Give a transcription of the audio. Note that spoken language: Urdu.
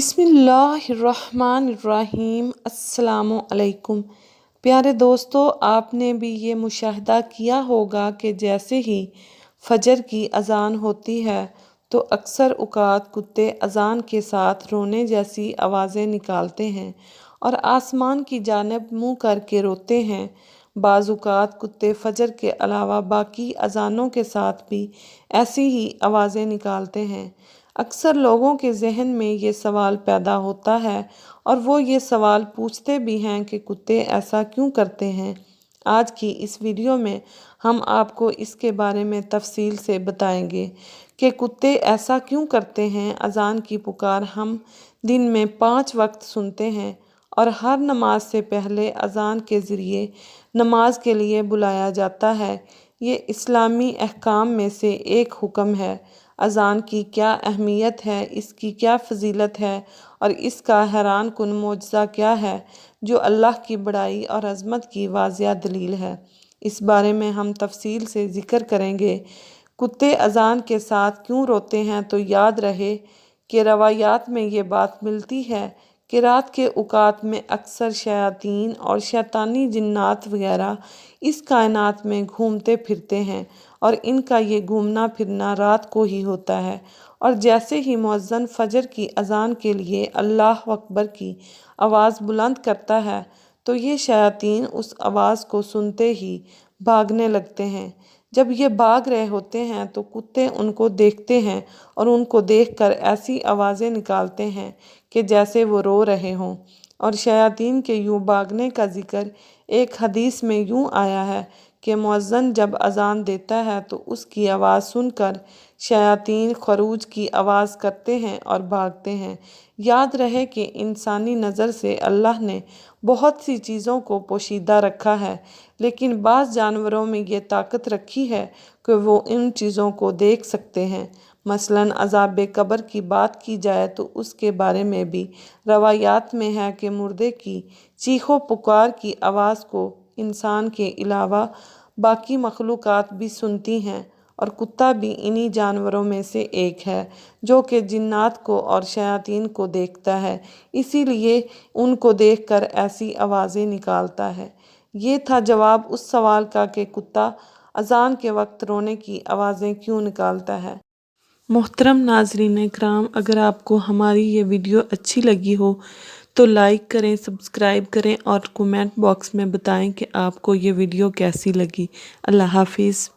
بسم اللہ الرحمن الرحیم۔ السلام علیکم پیارے دوستو، آپ نے بھی یہ مشاہدہ کیا ہوگا کہ جیسے ہی فجر کی اذان ہوتی ہے تو اکثر اوقات کتے اذان کے ساتھ رونے جیسی آوازیں نکالتے ہیں اور آسمان کی جانب منہ کر کے روتے ہیں۔ بعض اوقات کتے فجر کے علاوہ باقی اذانوں کے ساتھ بھی ایسی ہی آوازیں نکالتے ہیں۔ اکثر لوگوں کے ذہن میں یہ سوال پیدا ہوتا ہے اور وہ یہ سوال پوچھتے بھی ہیں کہ کتے ایسا کیوں کرتے ہیں۔ آج کی اس ویڈیو میں ہم آپ کو اس کے بارے میں تفصیل سے بتائیں گے کہ کتے ایسا کیوں کرتے ہیں۔ اذان کی پکار ہم دن میں 5 وقت سنتے ہیں اور ہر نماز سے پہلے اذان کے ذریعے نماز کے لیے بلایا جاتا ہے۔ یہ اسلامی احکام میں سے ایک حکم ہے۔ اذان کی کیا اہمیت ہے، اس کی کیا فضیلت ہے اور اس کا حیران کن معجزہ کیا ہے جو اللہ کی بڑائی اور عظمت کی واضح دلیل ہے، اس بارے میں ہم تفصیل سے ذکر کریں گے۔ کتے اذان کے ساتھ کیوں روتے ہیں؟ تو یاد رہے کہ روایات میں یہ بات ملتی ہے کہ رات کے اوقات میں اکثر شیاطین اور شیطانی جنات وغیرہ اس کائنات میں گھومتے پھرتے ہیں اور ان کا یہ گھومنا پھرنا رات کو ہی ہوتا ہے، اور جیسے ہی مؤذن فجر کی اذان کے لیے اللہ اکبر کی آواز بلند کرتا ہے تو یہ شیاطین اس آواز کو سنتے ہی بھاگنے لگتے ہیں۔ جب یہ بھاگ رہے ہوتے ہیں تو کتے ان کو دیکھتے ہیں اور ان کو دیکھ کر ایسی آوازیں نکالتے ہیں کہ جیسے وہ رو رہے ہوں۔ اور شیاطین کے یوں بھاگنے کا ذکر ایک حدیث میں یوں آیا ہے کہ مؤذن جب اذان دیتا ہے تو اس کی آواز سن کر شیاطین خروج کی آواز کرتے ہیں اور بھاگتے ہیں۔ یاد رہے کہ انسانی نظر سے اللہ نے بہت سی چیزوں کو پوشیدہ رکھا ہے، لیکن بعض جانوروں میں یہ طاقت رکھی ہے کہ وہ ان چیزوں کو دیکھ سکتے ہیں۔ مثلاً عذاب قبر کی بات کی جائے تو اس کے بارے میں بھی روایات میں ہے کہ مردے کی چیخ و پکار کی آواز کو انسان کے علاوہ باقی مخلوقات بھی سنتی ہیں، اور کتا بھی انہی جانوروں میں سے ایک ہے جو کہ جنات کو اور شیاطین کو دیکھتا ہے، اسی لیے ان کو دیکھ کر ایسی آوازیں نکالتا ہے۔ یہ تھا جواب اس سوال کا کہ کتا اذان کے وقت رونے کی آوازیں کیوں نکالتا ہے۔ محترم ناظرین کرام، اگر آپ کو ہماری یہ ویڈیو اچھی لگی ہو تو لائک کریں، سبسکرائب کریں اور کومنٹ باکس میں بتائیں کہ آپ کو یہ ویڈیو کیسی لگی۔ اللہ حافظ۔